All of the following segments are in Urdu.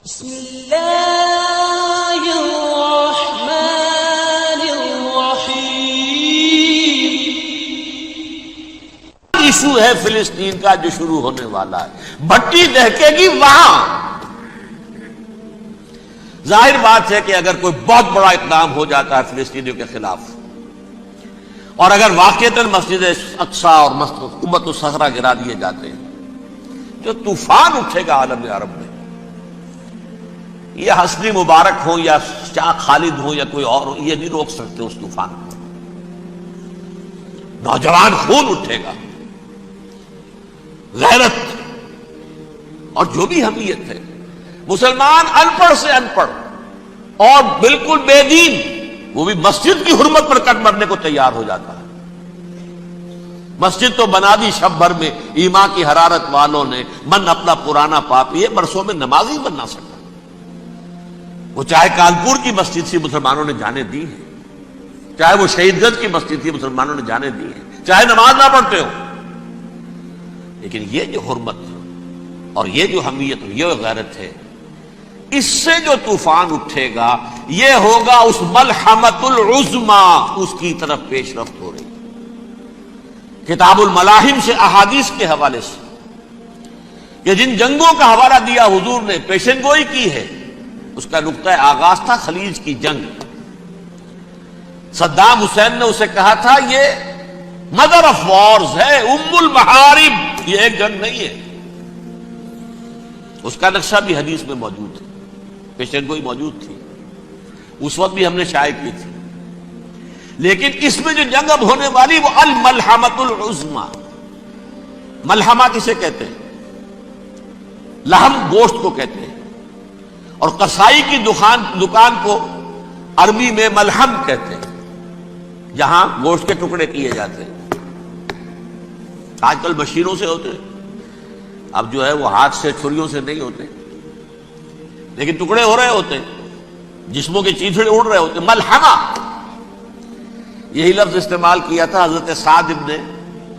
بسم اللہ الرحمن الرحیم۔ ایشو ہے فلسطین کا جو شروع ہونے والا ہے، بھٹی دہکے گی وہاں۔ ظاہر بات ہے کہ اگر کوئی بہت بڑا اقدام ہو جاتا ہے فلسطینیوں کے خلاف، اور اگر واقعتاً مسجد اقصی اور قبۃ الصخرہ گرا دیے جاتے ہیں، جو طوفان اٹھے گا عالم عرب میں، یہ حسنی مبارک ہو یا شاہ خالد ہو یا کوئی اور ہو، یہ نہیں روک سکتے اس طوفان کو۔ نوجوان خون اٹھے گا، غیرت اور جو بھی حمیت ہے۔ مسلمان ان پڑھ سے ان پڑھ اور بالکل بے دین، وہ بھی مسجد کی حرمت پر کٹ مرنے کو تیار ہو جاتا ہے۔ مسجد تو بنا دی شب بھر میں ایمان کی حرارت والوں نے، من اپنا پرانا پاپی ہے، برسوں میں نمازی بن نہ سکا۔ وہ چاہے کانپور کی مسجد تھی، مسلمانوں نے جانے دی ہے، چاہے وہ شہید گنج کی مسجد تھی، مسلمانوں نے جانے دی ہے، چاہے نماز نہ پڑھتے ہو، لیکن یہ جو حرمت اور یہ جو حمیت اور یہ غیرت ہے، اس سے جو طوفان اٹھے گا، یہ ہوگا اس ملحمۃ العظما، اس کی طرف پیش رفت ہو رہی۔ کتاب الملاحم سے احادیث کے حوالے سے کہ جن جنگوں کا حوالہ دیا حضور نے، پیشن گوئی کی ہے، اس کا نقطہ آغاز تھا خلیج کی جنگ۔ صدام حسین نے اسے کہا تھا یہ مدر آف وارز ہے، ام المحارب، یہ ایک جنگ نہیں ہے۔ اس کا نقشہ بھی حدیث میں موجود ہے، پیشن گوئی موجود تھی، اس وقت بھی ہم نے شائع کی تھی۔ لیکن اس میں جو جنگ اب ہونے والی وہ الملحمۃ العظما۔ ملحمہ کسے کہتے ہیں؟ لحم گوشت کو کہتے ہیں، اور قصائی کی دکان کو عربی میں ملحم کہتے ہیں، جہاں گوشت کے ٹکڑے کیے جاتے ہیں۔ آج کل مشینوں سے ہوتے ہیں، اب جو ہے وہ ہاتھ سے چھریوں سے نہیں ہوتے، لیکن ٹکڑے ہو رہے ہوتے ہیں، جسموں کے چیتھڑے اڑ رہے ہوتے ہیں۔ ملحمہ، یہی لفظ استعمال کیا تھا حضرت سعد ابن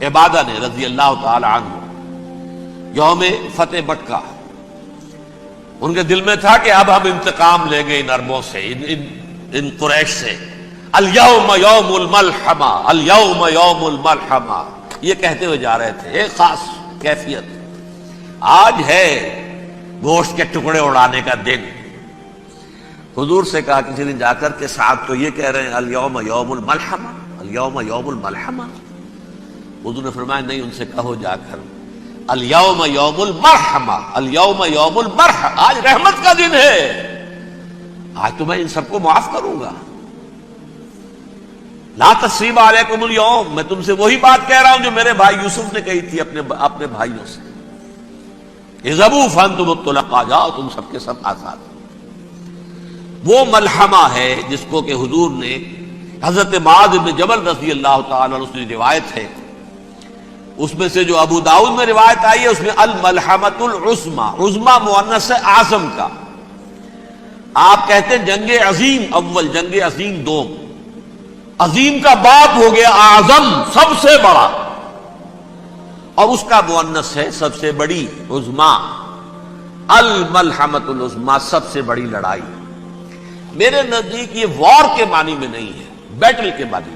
عبادہ نے رضی اللہ تعالی عنہ یوم فتح مکہ۔ ان کے دل میں تھا کہ اب ہم انتقام لیں گے ان عربوں سے، ان قریش سے۔ الیوم یوم الملحمہ، الیوم یوم الملحمہ، یہ کہتے ہوئے جا رہے تھے۔ ایک خاص کیفیت، آج ہے گوشت کے ٹکڑے اڑانے کا دن۔ حضور سے کہا کسی نے جا کر کے ساتھ تو یہ کہہ رہے ہیں الیوم یوم الملحمہ، الیوم یوم الملحمہ۔ حضور نے فرمایا نہیں، ان سے کہو جا کر الیوم یوم المرحمہ، الیوم یوم المرحمہ، آج رحمت کا دن ہے، آج تو میں ان سب کو معاف کروں گا۔ لا تثریب علیکم اليوم، میں تم سے وہی بات کہہ رہا ہوں جو میرے بھائی یوسف نے کہی تھی اپنے بھائیوں سے، اذهبوا فانتم الطلقاء، جاؤ تم سب کے سب آزاد۔ وہ ملحمہ ہے جس کو کہ حضور نے حضرت معاذ بن جبل رضی اللہ تعالی عنہ سے روایت ہے، اس میں سے جو ابو داؤد میں روایت آئی ہے، اس میں الملحمۃ العظما، عظما مؤنث ہے اعظم کا۔ آپ کہتے ہیں جنگ عظیم اول، جنگ عظیم دوم، عظیم کا باپ ہو گیا اعظم، سب سے بڑا، اور اس کا مؤنث ہے سب سے بڑی، عظما، الملحمۃ العظما، سب سے بڑی لڑائی۔ میرے نزدیک یہ وار کے معنی میں نہیں ہے، بیٹل کے معنی میں۔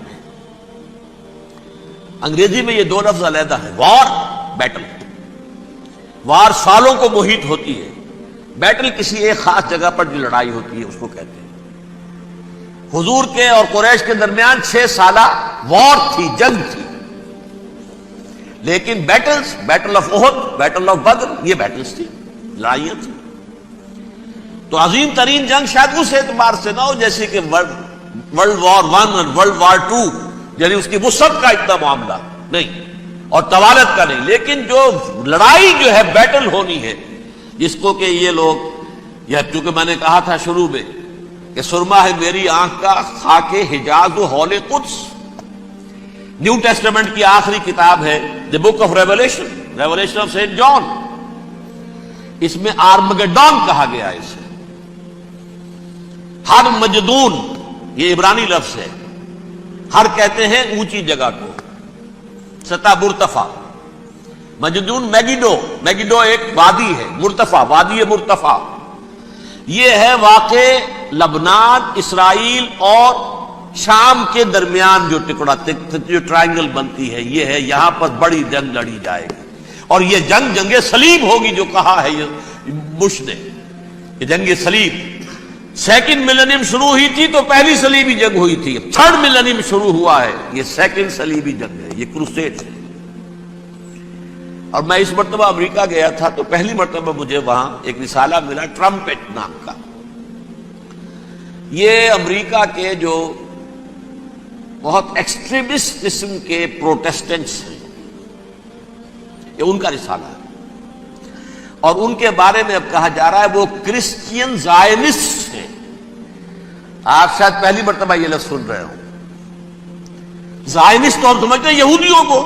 انگریزی میں یہ دو لفظ علیحدہ ہے، وار، بیٹل۔ وار سالوں کو محیط ہوتی ہے، بیٹل کسی ایک خاص جگہ پر جو لڑائی ہوتی ہے اس کو کہتے ہیں۔ حضور کے اور قریش کے درمیان 6 سالہ وار تھی، جنگ تھی، لیکن battles, battle of Uhud, battle of Badr, یہ بیٹلز تھی، لڑائیاں تھی۔ تو عظیم ترین جنگ شاید اس اعتبار سے نہ ہو جیسے کہ ورلڈ وار 1 اور ورلڈ وار 2، یعنی اس کی وسعت کا اتنا معاملہ نہیں اور طوالت کا نہیں، لیکن جو لڑائی جو ہے بیٹل ہونی ہے، جس کو کہ یہ لوگ، یہ چونکہ میں نے کہا تھا شروع میں کہ سرما ہے میری آنکھ کا خاک حجاز و ہول قدس، نیو ٹیسٹمنٹ کی آخری کتاب ہے the book of revelation, revelation of saint John, اس میں آرمگڈون کہا گیا ہے اسے۔ ہر مجدون، یہ عبرانی لفظ ہے، ہر کہتے ہیں اونچی جگہ کو، سطح مرتفع، مجدون میگیڈو، میگیڈو ایک وادی ہے، مرتفع، وادی مرتفع، یہ ہے واقع لبنان، اسرائیل اور شام کے درمیان جو ٹکڑا جو ٹرائنگل بنتی ہے، یہ ہے، یہاں پر بڑی جنگ لڑی جائے گی، اور یہ جنگ جنگ صلیب ہوگی جو کہا ہے یہ بش نے، یہ جنگ صلیب۔ سیکنڈ ملینیم شروع ہوئی تھی تو پہلی صلیبی جنگ ہوئی تھی، تھرڈ ملینیم شروع ہوا ہے، یہ سیکنڈ صلیبی جنگ ہے، یہ کروسیڈ ہے۔ اور میں اس مرتبہ امریکہ گیا تھا تو پہلی مرتبہ مجھے وہاں ایک رسالہ ملا ٹرمپٹ نام کا۔ یہ امریکہ کے جو بہت ایکسٹریمسٹ قسم کے پروٹیسٹنٹس ہیں، یہ ان کا رسالہ ہے، اور ان کے بارے میں اب کہا جا رہا ہے وہ کرسچین زائنسٹ ہیں۔ آپ شاید پہلی مرتبہ یہ لفظ سن رہے ہوں۔ زائنسٹ اور سمجھتے ہیں یہودیوں کو،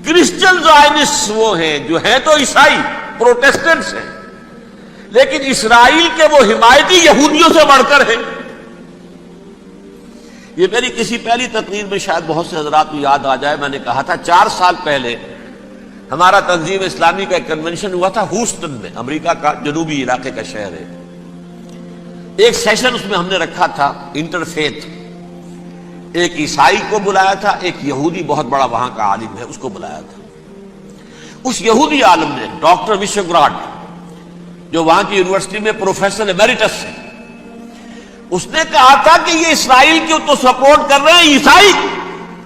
کرسچین زائنسٹ وہ ہیں جو ہیں تو عیسائی پروٹیسٹنٹس ہیں، لیکن اسرائیل کے وہ حمایتی یہودیوں سے بڑھ کر ہیں۔ یہ میری کسی پہلی تقریر میں شاید بہت سے حضرات کو یاد آ جائے، میں نے کہا تھا 4 سال پہلے ہمارا تنظیم اسلامی کا ایک کنونشن ہوا تھا ہوسٹن میں، امریکہ کا جنوبی علاقے کا شہر ہے۔ ایک سیشن اس میں ہم نے رکھا تھا انٹرفیتھ، ایک عیسائی کو بلایا تھا، ایک یہودی بہت بڑا وہاں کا عالم ہے اس کو بلایا تھا۔ اس یہودی عالم نے ڈاکٹر وشوگراڈ، جو وہاں کی یونیورسٹی میں پروفیسر ایمیریٹس ہے، اس نے کہا تھا کہ یہ اسرائیل کی تو سپورٹ کر رہے ہیں عیسائی،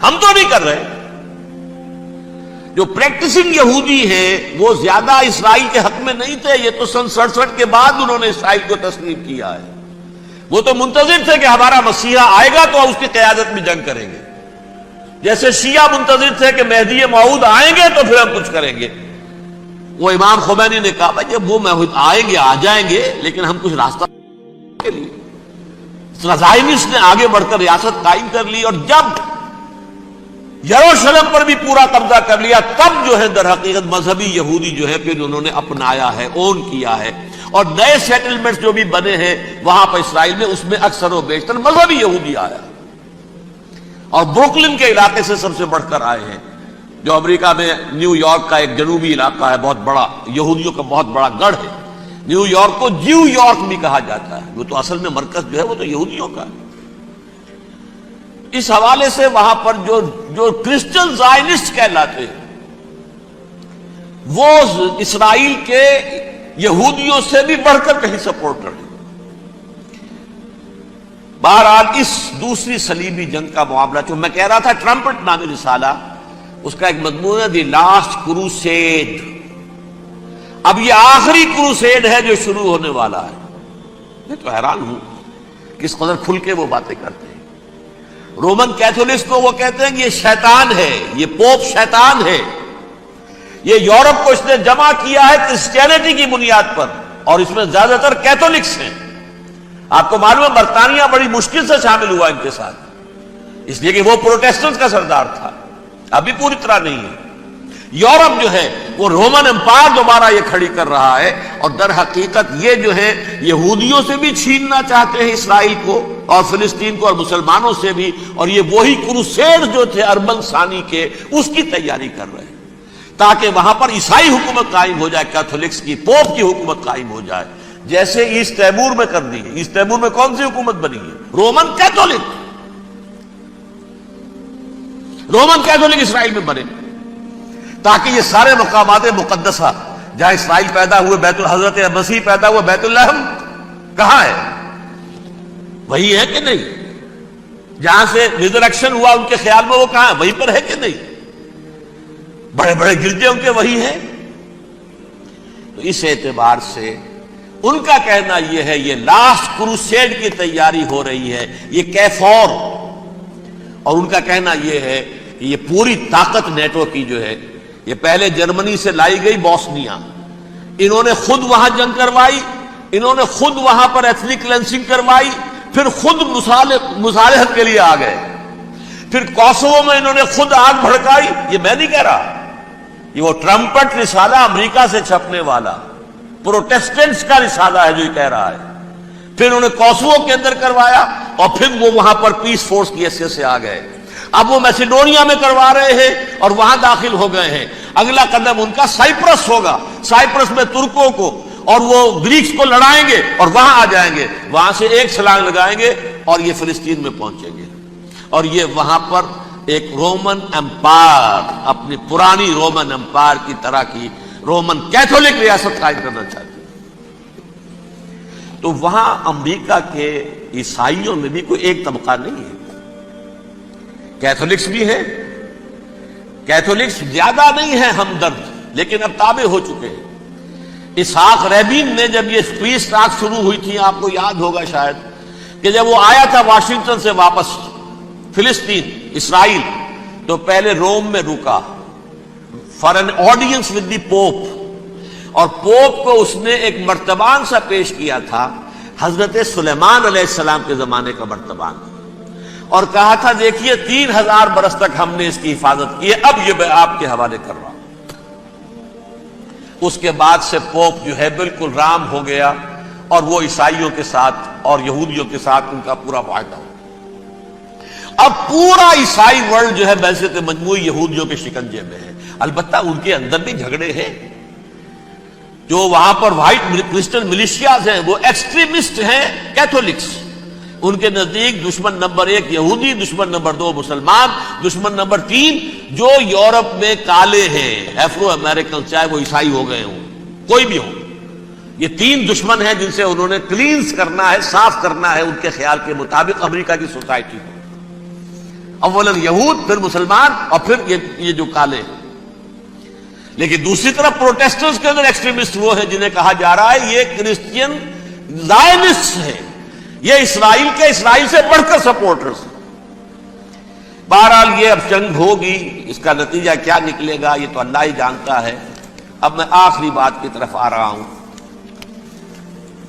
ہم تو نہیں کر رہے۔ جو پریکٹسنگ یہودی ہیں وہ زیادہ اسرائیل کے حق میں نہیں تھے، یہ تو سن 67 کے بعد انہوں نے اسرائیل کو تسلیم کیا ہے۔ وہ تو منتظر تھے کہ ہمارا مسیحا آئے گا تو اس کی قیادت میں جنگ کریں گے، جیسے شیعہ منتظر تھے کہ مہدی موعود آئیں گے تو پھر ہم کچھ کریں گے۔ وہ امام خمینی نے کہا بھائی جب وہ آئیں گے آ جائیں گے، لیکن ہم کچھ راستہ کے لیے۔ زائنسٹ نے آگے بڑھ کر ریاست قائم کر لی، اور جب یروشلم پر بھی پورا قبضہ کر لیا، تب جو ہے در حقیقت مذہبی یہودی جو ہے پھر انہوں نے اپنایا ہے، اون کیا ہے، اور نئے سیٹلمنٹس جو بھی بنے ہیں وہاں پر اسرائیل میں، اس میں اکثر و بیشتر مذہبی یہودی آیا، اور بروکلن کے علاقے سے سب سے بڑھ کر آئے ہیں، جو امریکہ میں نیو یارک کا ایک جنوبی علاقہ ہے، بہت بڑا یہودیوں کا بہت بڑا گڑھ ہے۔ نیو یارک کو جیو یارک بھی کہا جاتا ہے، وہ تو اصل میں مرکز جو ہے وہ تو یہودیوں کا ہے۔ اس حوالے سے وہاں پر جو کرسچن زائنسٹ کہلاتے ہیں وہ اسرائیل کے یہودیوں سے بھی بڑھ کر کہیں سپورٹ کرتے ہیں۔ بہرحال اس دوسری صلیبی جنگ کا معاملہ جو میں کہہ رہا تھا، ٹرمپٹ نامی رسالہ، اس کا ایک مضمون ہے دی لاسٹ کروسیڈ۔ اب یہ آخری کروسیڈ ہے جو شروع ہونے والا ہے۔ میں تو حیران ہوں کس قدر کھل کے وہ باتیں کرتے ہیں۔ رومن کیتھولکس کو وہ کہتے ہیں کہ یہ شیطان ہے، یہ پوپ شیطان ہے، یہ یورپ کو اس نے جمع کیا ہے کرسچینٹی کی بنیاد پر، اور اس میں زیادہ تر کیتھولکس ہیں۔ آپ کو معلوم ہے برطانیہ بڑی مشکل سے شامل ہوا ان کے ساتھ، اس لیے کہ وہ پروٹیسٹنٹ کا سردار تھا، ابھی پوری طرح نہیں ہے۔ یورپ جو ہے وہ رومن امپائر دوبارہ یہ کھڑی کر رہا ہے، اور در حقیقت یہ جو ہے یہودیوں سے بھی چھیننا چاہتے ہیں اسرائیل کو اور فلسطین کو، اور مسلمانوں سے بھی، اور یہ وہی کروسیڈ جو تھے اربن ثانی کے، اس کی تیاری کر رہے ہیں تاکہ وہاں پر عیسائی حکومت قائم ہو جائے، کیتھولکس کی، پوپ کی حکومت قائم ہو جائے، جیسے ایسٹ تیمور میں کر دی ہے۔ ایسٹ تیمور میں کون سی حکومت بنی ہے؟ رومن کیتھولک اسرائیل میں بنے، تاکہ یہ سارے مقامات مقدسہ جہاں اسرائیل پیدا ہوئے، حضرت مسیح پیدا ہوئے، بیت الحم کہاں ہے؟ وہی ہے کہ نہیں؟ جہاں سے ریزریکشن ہوا ان کے خیال میں وہ کہاں ہے؟ وہیں پر ہے کہ نہیں؟ بڑے بڑے گرجے ان کے وہی ہیں۔ تو اس اعتبار سے ان کا کہنا یہ ہے یہ لاسٹ کروسیڈ کی تیاری ہو رہی ہے، یہ کیفور، اور ان کا کہنا یہ ہے کہ یہ پوری طاقت نیٹو کی جو ہے، یہ پہلے جرمنی سے لائی گئی بوسنیا، انہوں نے خود وہاں جنگ کروائی، انہوں نے خود وہاں پر ایتھنک کلینسنگ کروائی، پھر خود مصالحت کے لیے آ گئے، پھر کوسوو میں انہوں نے خود آگ بھڑکائی۔ یہ میں نہیں کہہ رہا، یہ وہ ٹرمپٹ رسالہ امریکہ سے چھپنے والا پروٹیسٹنٹس کا رسالہ ہے جو یہ کہہ رہا ہے۔ پھر انہوں نے کوسوو کے اندر کروایا، اور پھر وہ وہاں پر پیس فورس کی حیثیت سے آ گئے۔ اب وہ میسیڈونیا میں کروا رہے ہیں اور وہاں داخل ہو گئے ہیں۔ اگلا قدم ان کا سائپرس ہوگا، سائپرس میں ترکوں کو اور وہ گریکس کو لڑائیں گے اور وہاں آ جائیں گے، وہاں سے ایک چھلانگ لگائیں گے اور یہ فلسطین میں پہنچیں گے، اور یہ وہاں پر ایک رومن امپائر، اپنی پرانی رومن امپائر کی طرح کی رومن کیتھولک ریاست قائم کرنا چاہتے ہیں۔ تو وہاں امریکہ کے عیسائیوں میں بھی کوئی ایک طبقہ نہیں ہے، کیتھولکس بھی ہے، کیتھولکس زیادہ نہیں ہے ہمدرد، لیکن اب تابع ہو چکے ہیں۔ اسحاق ریبین نے جب یہ پیس ٹاک شروع ہوئی تھی، آپ کو یاد ہوگا شاید، کہ جب وہ آیا تھا واشنگٹن سے واپس فلسطین اسرائیل، تو پہلے روم میں رکا for an audience with the Pope, اور پوپ کو اس نے ایک مرتبان سا پیش کیا تھا، حضرت سلیمان علیہ السلام کے زمانے کا مرتبان، اور کہا تھا دیکھیے 3000 برس تک ہم نے اس کی حفاظت کی ہے، اب یہ میں آپ کے حوالے کر رہا ہوں۔ اس کے بعد سے پوپ جو ہے بالکل رام ہو گیا، اور وہ عیسائیوں کے ساتھ اور یہودیوں کے ساتھ ان کا پورا معاہدہ ہو۔ اب پورا عیسائی ورلڈ جو ہے بحثیت مجموعی یہودیوں کے شکنجے میں ہے۔ البتہ ان کے اندر بھی جھگڑے ہیں، جو وہاں پر وائٹ کرسچن ملیشیاز ہیں وہ ایکسٹریمسٹ ہیں کیتھولکس، ان کے نزدیک دشمن نمبر 1 یہودی، دشمن نمبر 2 مسلمان، دشمن نمبر 3 جو یورپ میں کالے ہیں، ایفرو امریکن، چاہے وہ عیسائی ہو گئے ہوں کوئی بھی ہو، یہ 3 دشمن ہیں جن سے انہوں نے کلینز کرنا ہے، صاف کرنا ہے ان کے خیال کے مطابق امریکہ کی سوسائٹی کو، اولاً یہود، پھر مسلمان، اور پھر یہ جو کالے ہیں۔ لیکن دوسری طرف پروٹیسٹنٹس کے اندر ایکسٹریمسٹ وہ ہیں جنہیں کہا جا رہا ہے یہ کرسچین زائنسٹ ہیں، یہ اسرائیل کے، اسرائیل سے بڑھ کر سپورٹرز ہیں۔ بہرحال یہ اب جنگ ہوگی، اس کا نتیجہ کیا نکلے گا یہ تو اللہ ہی جانتا ہے۔ اب میں آخری بات کی طرف آ رہا ہوں۔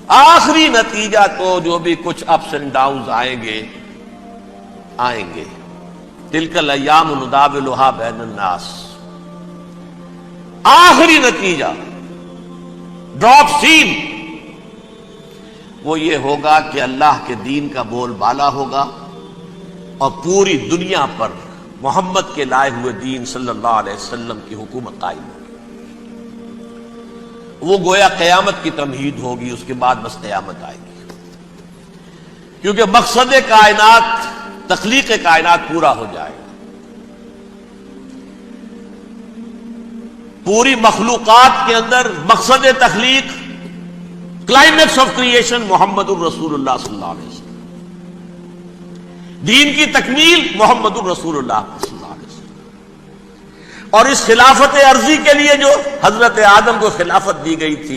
آخری نتیجہ تو جو بھی کچھ اپس اینڈ ڈاؤنز آئیں گے، تلک الایام نداولھا بین الناس، آخری نتیجہ ڈراپ سین وہ یہ ہوگا کہ اللہ کے دین کا بول بالا ہوگا، اور پوری دنیا پر محمد کے لائے ہوئے دین صلی اللہ علیہ وسلم کی حکومت قائم ہوگی۔ وہ گویا قیامت کی تمہید ہوگی، اس کے بعد بس قیامت آئے گی، کیونکہ مقصد کائنات، تخلیق کائنات پورا ہو جائے گا۔ پوری مخلوقات کے اندر مقصد تخلیق، کلائمیکس آف کریشن محمد الرسول اللہ صلی اللہ علیہ وسلم، دین کی تکمیل محمد الرسول اللہ صلی اللہ علیہ وسلم، اور اس خلافت عرضی کے لیے جو حضرت آدم کو خلافت دی گئی تھی،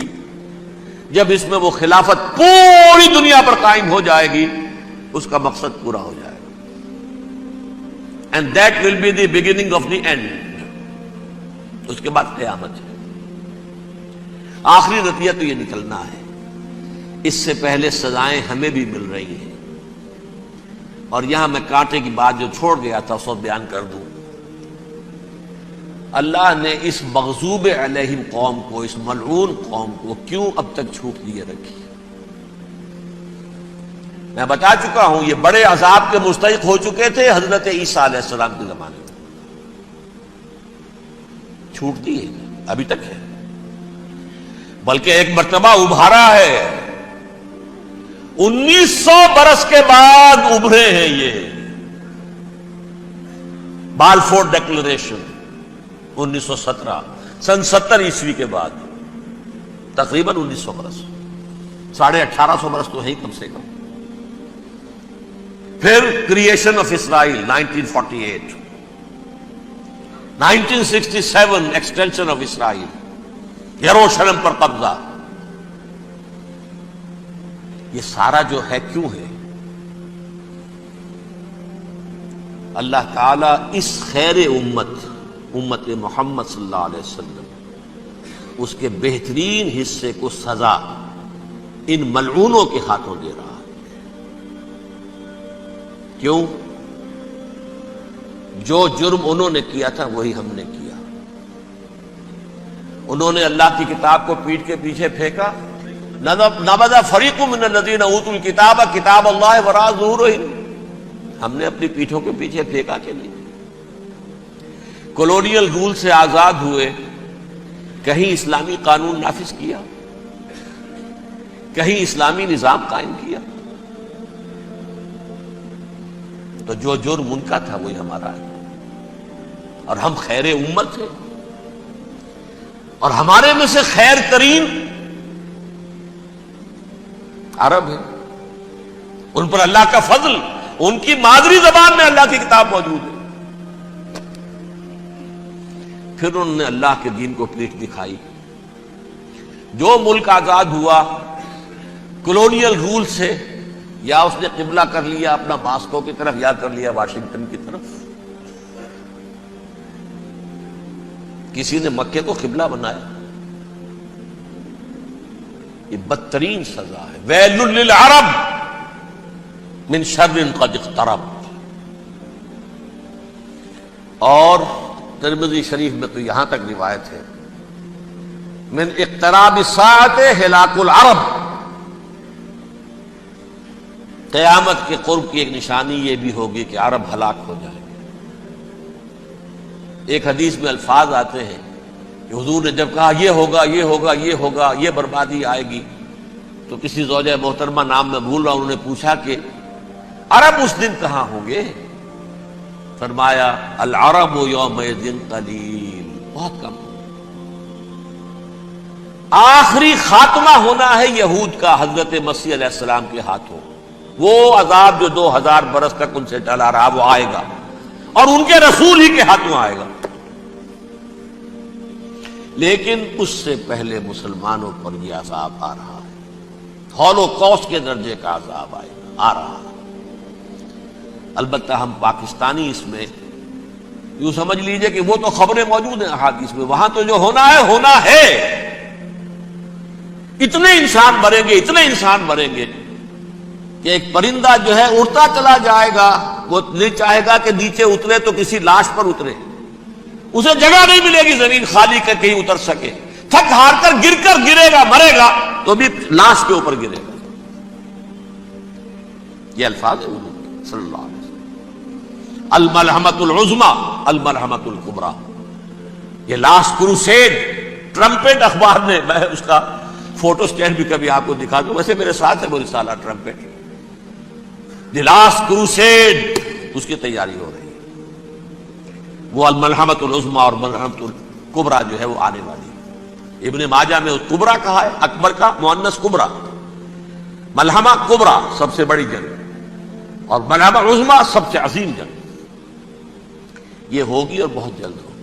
جب اس میں وہ خلافت پوری دنیا پر قائم ہو جائے گی، اس کا مقصد پورا ہو جائے گا، and that will be the beginning of the end. اس کے بعد قیامت ہے۔ آخری نتیجہ تو یہ نکلنا ہے، اس سے پہلے سزائیں ہمیں بھی مل رہی ہیں، اور یہاں میں کانٹے کی بات جو چھوڑ گیا تھا اس کو بیان کر دوں۔ اللہ نے اس مغضوب علیہم قوم کو، اس ملعون قوم کو کیوں اب تک چھوٹ دیے رکھی؟ میں بتا چکا ہوں یہ بڑے عذاب کے مستحق ہو چکے تھے حضرت عیسیٰ علیہ السلام کے زمانے میں، چھوٹ دی ہے، ابھی تک ہے، بلکہ ایک مرتبہ ابھارا ہے، 1900 برس کے بعد ابھرے ہیں یہ بالفور ڈیکلریشن، 1917 سن 70 عیسوی کے بعد، تقریباً 1900 برس، 1850 برس تو ہے ہی کم سے کم۔ پھر creation of Israel 1948، 1967 extension of Israel, یروشلم پر قبضہ، یہ سارا جو ہے کیوں ہے؟ اللہ تعالیٰ اس خیر امت محمد صلی اللہ علیہ وسلم، اس کے بہترین حصے کو سزا ان ملعونوں کے ہاتھوں دے رہا ہے۔ کیوں؟ جو جرم انہوں نے کیا تھا وہی ہم نے کیا۔ انہوں نے اللہ کی کتاب کو پیٹھ کے پیچھے پھینکا، نبذ فریق من الذین اوتوا الکتاب کتاب اللہ وراء ظہورہم، ہم نے اپنی پیٹھوں کے پیچھے پھینکا کہ نہیں؟ کولونیل رول سے آزاد ہوئے، کہیں اسلامی قانون نافذ کیا؟ کہیں اسلامی نظام قائم کیا، تو جو جرم ان کا تھا وہی ہمارا ہے، اور ہم خیر امت ہیں، اور ہمارے میں سے خیر ترین عرب ہیں، ان پر اللہ کا فضل، ان کی مادری زبان میں اللہ کی کتاب موجود ہے، پھر انہوں نے اللہ کے دین کو پیٹھ دکھائی۔ جو ملک آزاد ہوا کولونیل رول سے، یا اس نے قبلہ کر لیا اپنا ماسکو کی طرف یا کر لیا واشنگٹن کی طرف، کسی نے مکے کو قبلہ بنایا، یہ بدترین سزا ہے۔ ویل للعرب من شر قد اقترب۔ اور ترمذی شریف میں تو یہاں تک روایت ہے، من اقتراب الساعۃ ہلاک العرب، قیامت کے قرب کی ایک نشانی یہ بھی ہوگی کہ عرب ہلاک ہو جائے گے۔ ایک حدیث میں الفاظ آتے ہیں کہ حضور نے جب کہا یہ ہوگا یہ ہوگا یہ ہوگا یہ بربادی آئے گی، تو کسی زوجہ محترمہ نام میں بھول رہا ہوں، انہوں نے پوچھا کہ عرب اس دن کہاں ہوں گے؟ فرمایا العرب یومئذ قلیل، بہت کم۔ آخری خاتمہ ہونا ہے یہود کا حضرت مسیح علیہ السلام کے ہاتھوں، وہ عذاب جو 2000 برس تک ان سے ٹلا رہا وہ آئے گا، اور ان کے رسول ہی کے ہاتھوں آئے گا۔ لیکن اس سے پہلے مسلمانوں پر یہ عذاب آ رہا ہے، ہولوکاسٹ کے درجے کا عذاب آ رہا ہے۔ البتہ ہم پاکستانی اس میں یوں سمجھ لیجئے کہ وہ تو خبریں موجود ہیں احادیث میں، وہاں تو جو ہونا ہے ہونا ہے، اتنے انسان مریں گے اتنے انسان مریں گے کہ ایک پرندہ جو ہے اڑتا چلا جائے گا، وہ نہیں چاہے گا کہ نیچے اترے تو کسی لاش پر اترے، اسے جگہ نہیں ملے گی زمین خالی کر کہیں اتر سکے، تھک ہار کر گرے گا، مرے گا تو بھی لاش کے اوپر گرے گا۔ یہ الفاظ ہے حضور صلی اللہ علیہ وسلم۔ الملحمۃ العظمی الملحمۃ الکبریٰ، یہ لاسٹ کروسیڈ، ٹرمپٹ اخبار نے، میں اس کا فوٹو اسٹیٹ بھی کبھی آپ کو دکھا دوں، ویسے میرے ساتھ ہے وہ رسالہ ٹرمپٹ، دی لاسٹ کروسیڈ، اس کی تیاری ہو رہی ہے۔ وہ الملحمۃ العظمی اور ملحمۃ الکبریٰ جو ہے وہ آنے والی ہے۔ ابن ماجہ میں کبریٰ کہا ہے، اکبر کا مؤنث کبریٰ، ملحمہ کبریٰ سب سے بڑی جنگ، اور ملحمہ عظمی سب سے عظیم جنگ، یہ ہوگی اور بہت جلد ہوگی۔